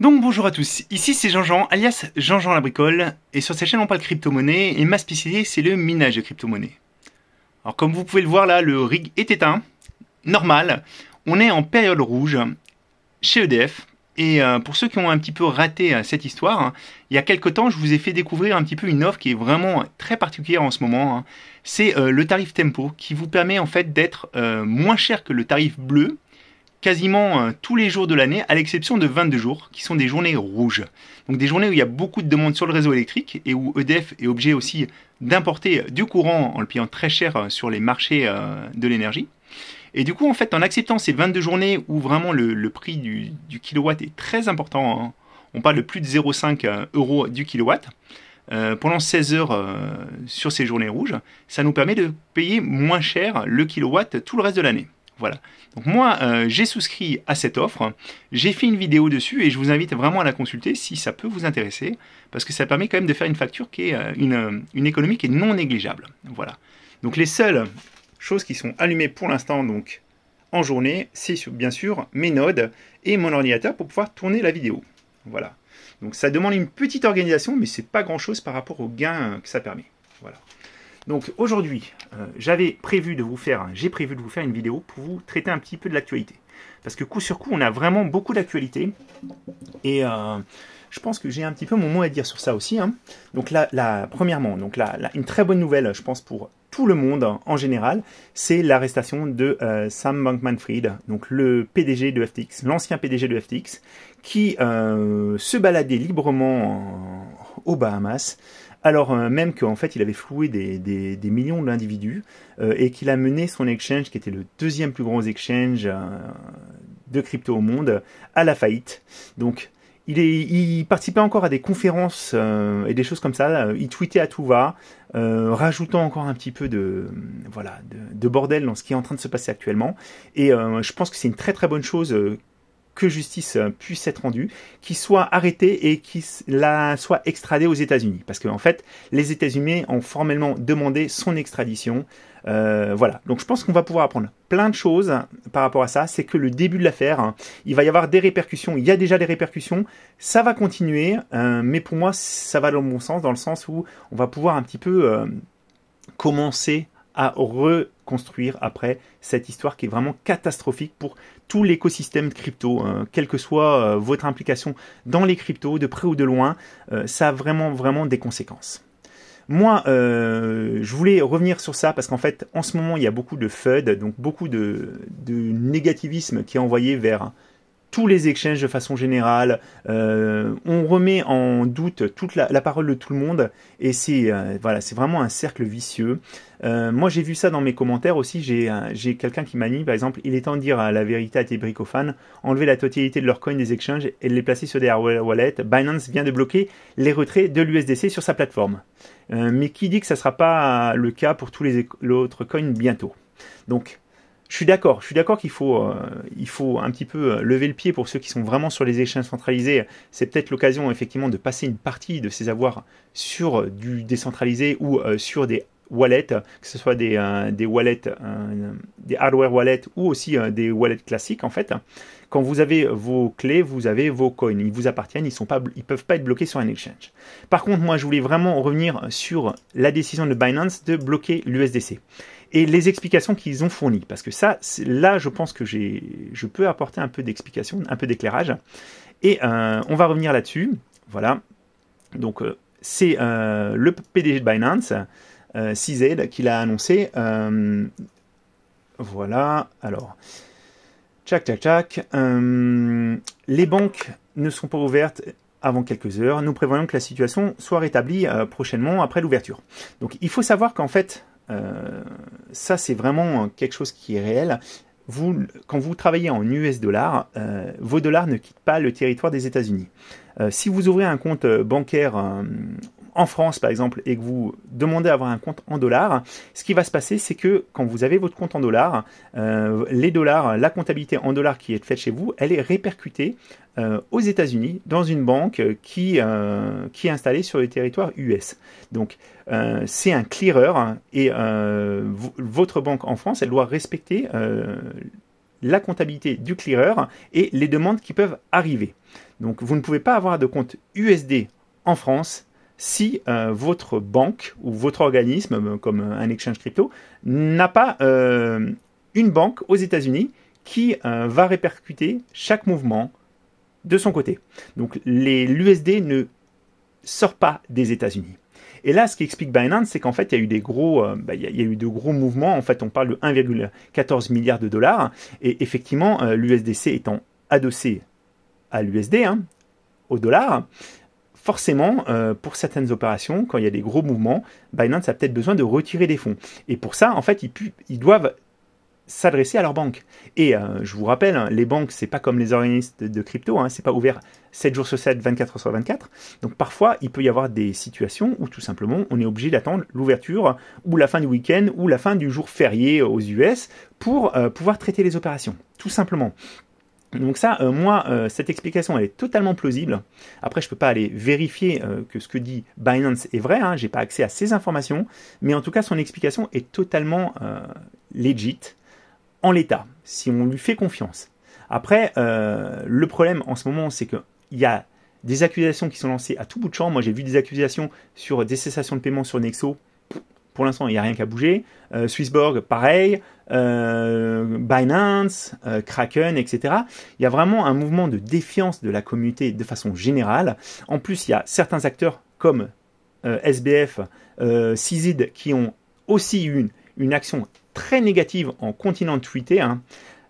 Donc bonjour à tous, ici c'est Jean-Jean, alias Jean-Jean la bricole, et sur cette chaîne on parle crypto-monnaie, et ma spécialité c'est le minage de crypto-monnaie. Alors comme vous pouvez le voir là, le rig est éteint, normal, on est en période rouge chez EDF, et pour ceux qui ont un petit peu raté cette histoire, il y a quelques temps je vous ai fait découvrir un petit peu une offre qui est vraiment très particulière en ce moment, c'est le tarif Tempo, qui vous permet en fait d'être moins cher que le tarif bleu, quasiment tous les jours de l'année, à l'exception de 22 jours, qui sont des journées rouges. Donc des journées où il y a beaucoup de demandes sur le réseau électrique et où EDF est obligé aussi d'importer du courant en le payant très cher sur les marchés de l'énergie. Et du coup, en fait, en acceptant ces 22 journées où vraiment le prix du kilowatt est très important, on parle de plus de 0,5 € du kilowatt, pendant 16 heures sur ces journées rouges, ça nous permet de payer moins cher le kilowatt tout le reste de l'année. Voilà. Donc moi, j'ai souscrit à cette offre, j'ai fait une vidéo dessus et je vous invite vraiment à la consulter si ça peut vous intéresser, parce que ça permet quand même de faire une facture qui est une économie qui est non négligeable. Voilà. Donc les seules choses qui sont allumées pour l'instant donc en journée, c'est bien sûr mes nodes et mon ordinateur pour pouvoir tourner la vidéo. Voilà. Donc ça demande une petite organisation, mais c'est pas grand chose par rapport aux gains que ça permet. Voilà. Donc aujourd'hui, j'ai prévu de vous faire une vidéo pour vous traiter un petit peu de l'actualité. Parce que coup sur coup, on a vraiment beaucoup d'actualité. Et je pense que j'ai un petit peu mon mot à dire sur ça aussi. Donc premièrement, une très bonne nouvelle, je pense, pour tout le monde en général, c'est l'arrestation de Sam Bankman-Fried, donc le PDG de FTX, l'ancien PDG de FTX, qui se baladait librement aux Bahamas, alors même qu'en fait il avait floué des millions d'individus et qu'il a mené son exchange, qui était le deuxième plus gros exchange de crypto au monde, à la faillite. Donc il participait encore à des conférences et des choses comme ça, il tweetait à tout va, rajoutant encore un petit peu de bordel dans ce qui est en train de se passer actuellement. Et je pense que c'est une très très bonne chose que justice puisse être rendue, qu'il soit arrêté et qu'il soit extradé aux États-Unis. Parce qu'en fait, les États-Unis ont formellement demandé son extradition. Voilà, donc je pense qu'on va pouvoir apprendre plein de choses par rapport à ça. C'est que le début de l'affaire, il va y avoir des répercussions. Il y a déjà des répercussions, ça va continuer, mais pour moi, ça va dans le bon sens, dans le sens où on va pouvoir un petit peu commencer à reconstruire après cette histoire qui est vraiment catastrophique pour tout l'écosystème crypto, quelle que soit votre implication dans les cryptos, de près ou de loin, ça a vraiment des conséquences. Moi, je voulais revenir sur ça parce qu'en fait, en ce moment, il y a beaucoup de FUD, donc beaucoup de négativisme qui est envoyé vers tous les exchanges de façon générale. On remet en doute toute la parole de tout le monde et c'est vraiment un cercle vicieux. Moi j'ai vu ça dans mes commentaires aussi, j'ai quelqu'un qui m'a dit par exemple, il est temps de dire la vérité à tes bricofans, enlever la totalité de leurs coins des exchanges et de les placer sur des hardware wallets. Binance vient de bloquer les retraits de l'USDC sur sa plateforme. Mais qui dit que ça ne sera pas le cas pour tous les autres coins bientôt. Donc je suis d'accord qu'il faut un petit peu lever le pied pour ceux qui sont vraiment sur les exchanges centralisés. C'est peut-être l'occasion effectivement de passer une partie de ces avoirs sur du décentralisé ou sur des wallets, que ce soit des wallets, des hardware wallets ou aussi des wallets classiques en fait. Quand vous avez vos clés, vous avez vos coins, ils vous appartiennent, ils peuvent pas être bloqués sur un exchange. Par contre, moi je voulais vraiment revenir sur la décision de Binance de bloquer l'USDC. Et les explications qu'ils ont fournies. Parce que ça, là, je pense que je peux apporter un peu d'explication, un peu d'éclairage. Et on va revenir là-dessus. Voilà. Donc, c'est le PDG de Binance, CZ, qui l'a annoncé. Voilà. Alors, tchac. Les banques ne sont pas ouvertes avant quelques heures. Nous prévoyons que la situation soit rétablie prochainement après l'ouverture. Donc, il faut savoir qu'en fait, ça c'est vraiment quelque chose qui est réel. Quand vous travaillez en US dollars, vos dollars ne quittent pas le territoire des États-Unis. Si vous ouvrez un compte bancaire en France par exemple et que vous demandez à avoir un compte en dollars, ce qui va se passer c'est que quand vous avez votre compte en dollars, les dollars, la comptabilité en dollars qui est faite chez vous, elle est répercutée aux États-Unis dans une banque qui est installée sur le territoire US. Donc c'est un clearer et votre banque en France, elle doit respecter la comptabilité du clearer et les demandes qui peuvent arriver. Donc vous ne pouvez pas avoir de compte USD en France si votre banque ou votre organisme, comme un exchange crypto, n'a pas une banque aux États-Unis qui va répercuter chaque mouvement de son côté. Donc l'USD ne sort pas des États-Unis. Et là, ce qui explique Binance, c'est qu'en fait, il y a eu des gros, il y a eu de gros mouvements. En fait, on parle de 1,14 milliard de dollars. Et effectivement, l'USDC étant adossé à l'USD, au dollar, forcément, pour certaines opérations, quand il y a des gros mouvements, Binance a peut-être besoin de retirer des fonds. Et pour ça, en fait, ils doivent s'adresser à leur banque. Et je vous rappelle, les banques, c'est pas comme les organismes de crypto, c'est pas ouvert 7 jours sur 7, 24 heures sur 24. Donc parfois, il peut y avoir des situations où tout simplement, on est obligé d'attendre l'ouverture ou la fin du week-end ou la fin du jour férié aux US pour pouvoir traiter les opérations, tout simplement. Donc ça, moi, cette explication, elle est totalement plausible. Après, je ne peux pas aller vérifier que ce que dit Binance est vrai, je n'ai pas accès à ces informations, mais en tout cas, son explication est totalement legit en l'état, si on lui fait confiance. Après, le problème en ce moment, c'est qu'il y a des accusations qui sont lancées à tout bout de champ. Moi, j'ai vu des accusations sur des cessations de paiement sur Nexo. Pour l'instant, il n'y a rien qu'à bouger. Swissborg, pareil. Binance, Kraken, etc. Il y a vraiment un mouvement de défiance de la communauté de façon générale. En plus, il y a certains acteurs comme SBF, CZ qui ont aussi eu une action très négative en continuant de tweeter.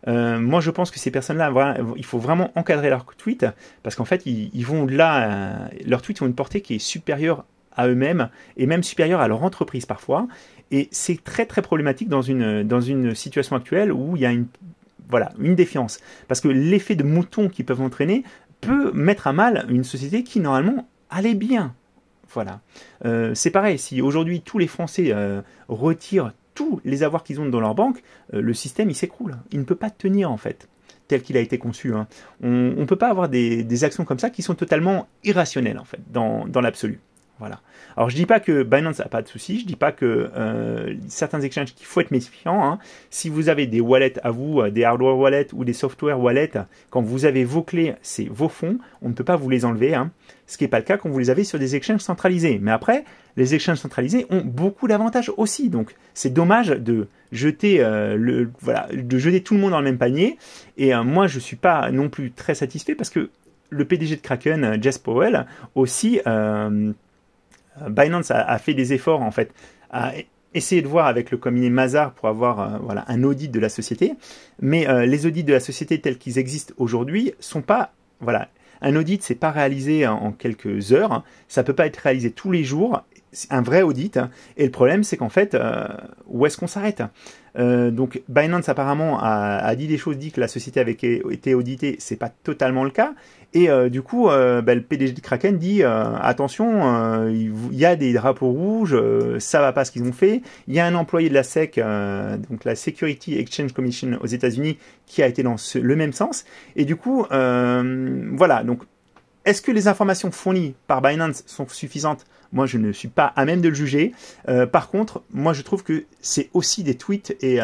Moi, je pense que ces personnes-là, il faut vraiment encadrer leurs tweets parce qu'en fait, ils vont là, leurs tweets ont une portée qui est supérieure à eux-mêmes et même supérieure à leur entreprise parfois. Et c'est très très problématique dans une situation actuelle où il y a une défiance. Parce que l'effet de mouton qu'ils peuvent entraîner peut mettre à mal une société qui normalement allait bien. Voilà. C'est pareil, si aujourd'hui tous les Français retirent tous les avoirs qu'ils ont dans leur banque, le système il s'écroule. Il ne peut pas tenir en fait, tel qu'il a été conçu. On ne peut pas avoir des actions comme ça qui sont totalement irrationnelles en fait, dans l'absolu. Voilà. Alors je dis pas que Binance n'a pas de soucis, je dis pas que certains exchanges qu'il faut être méfiant. Si vous avez des wallets à vous, des hardware wallets ou des software wallets, quand vous avez vos clés, c'est vos fonds, on ne peut pas vous les enlever. Ce qui n'est pas le cas quand vous les avez sur des exchanges centralisés. Mais après, les exchanges centralisés ont beaucoup d'avantages aussi. Donc c'est dommage de jeter de jeter tout le monde dans le même panier. Et moi je suis pas non plus très satisfait parce que le PDG de Kraken, Jess Powell, aussi Binance a fait des efforts en fait à essayer de voir avec le comité Mazars pour avoir un audit de la société, mais les audits de la société tels qu'ils existent aujourd'hui sont pas un audit c'est pas réalisé en quelques heures, ça peut pas être réalisé tous les jours, c'est un vrai audit et le problème c'est qu'en fait où est-ce qu'on s'arrête? Donc Binance apparemment a dit des choses, dit que la société avait été auditée, c'est pas totalement le cas. Et du coup, le PDG de Kraken dit attention, il y a des drapeaux rouges, ça va pas ce qu'ils ont fait. Il y a un employé de la SEC, donc la Security Exchange Commission aux États-Unis, qui a été dans le même sens. Et du coup, voilà. Donc, est-ce que les informations fournies par Binance sont suffisantes? Moi, je ne suis pas à même de le juger. Par contre, moi, je trouve que c'est aussi des tweets et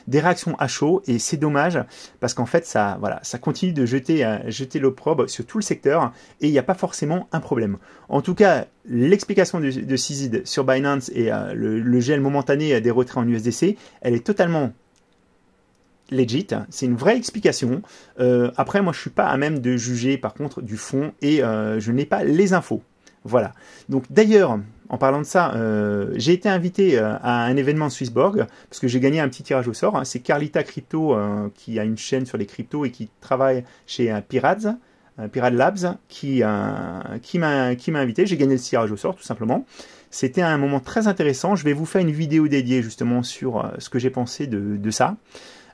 des réactions à chaud. Et c'est dommage parce qu'en fait, ça continue de jeter l'opprobre sur tout le secteur et il n'y a pas forcément un problème. En tout cas, l'explication de CZ sur Binance et le gel momentané des retraits en USDC, elle est totalement legit, c'est une vraie explication. Après, moi, je suis pas à même de juger, par contre, du fond et je n'ai pas les infos. Voilà. Donc, d'ailleurs, en parlant de ça, j'ai été invité à un événement de Swissborg parce que j'ai gagné un petit tirage au sort. C'est Carlita Crypto qui a une chaîne sur les cryptos et qui travaille chez Pirate Labs qui m'a invité. J'ai gagné le tirage au sort, tout simplement. C'était un moment très intéressant. Je vais vous faire une vidéo dédiée justement sur ce que j'ai pensé de ça.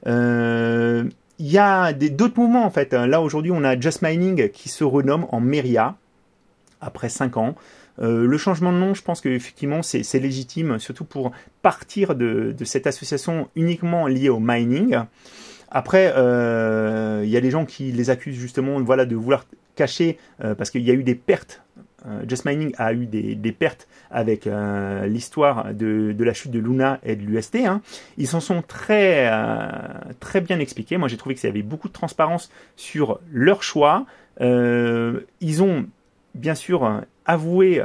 Il y a d'autres mouvements en fait. Là aujourd'hui on a Just Mining qui se renomme en Meria après 5 ans. Le changement de nom, je pense qu'effectivement c'est légitime, surtout pour partir de cette association uniquement liée au mining. Après, il y a des gens qui les accusent justement de vouloir cacher parce qu'il y a eu des pertes Just Mining a eu des pertes avec l'histoire de la chute de Luna et de l'UST. Hein. Ils s'en sont très bien expliqués. Moi, j'ai trouvé qu'il y avait beaucoup de transparence sur leur choix. Ils ont bien sûr avoué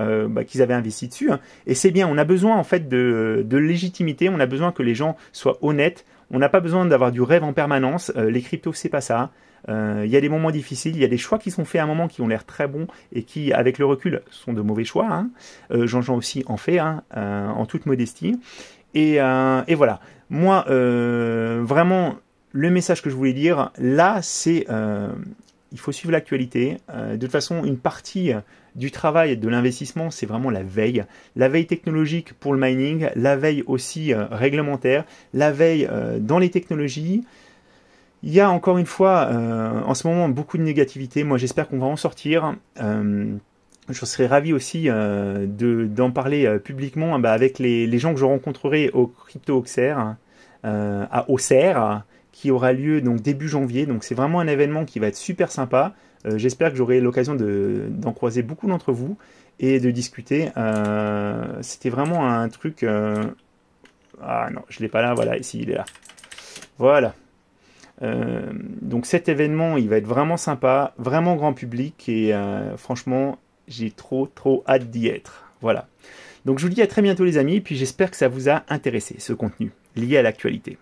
qu'ils avaient investi dessus. Hein. Et c'est bien, on a besoin en fait de légitimité, on a besoin que les gens soient honnêtes. On n'a pas besoin d'avoir du rêve en permanence. Les cryptos, c'est pas ça. Il y a des moments difficiles, il y a des choix qui sont faits à un moment qui ont l'air très bons et qui, avec le recul, sont de mauvais choix. Hein. Jean-Jean aussi en fait, hein, en toute modestie. Et voilà. Moi, vraiment, le message que je voulais dire, là, c'est il faut suivre l'actualité. De toute façon, une partie du travail de l'investissement, c'est vraiment la veille. La veille technologique pour le mining, la veille aussi réglementaire, la veille dans les technologies. Il y a encore une fois, en ce moment, beaucoup de négativité. Moi, j'espère qu'on va en sortir. Je serais ravi aussi d'en parler publiquement avec les gens que je rencontrerai au Crypto Auxerre, à Auxerre, qui aura lieu donc début janvier. Donc c'est vraiment un événement qui va être super sympa. J'espère que j'aurai l'occasion d'en croiser beaucoup d'entre vous et de discuter. C'était vraiment un truc... Ah non, je ne l'ai pas là, voilà, ici il est là. Voilà. Donc cet événement, il va être vraiment sympa, vraiment grand public et franchement, j'ai trop hâte d'y être. Voilà. Donc je vous dis à très bientôt les amis, puis j'espère que ça vous a intéressé, ce contenu lié à l'actualité.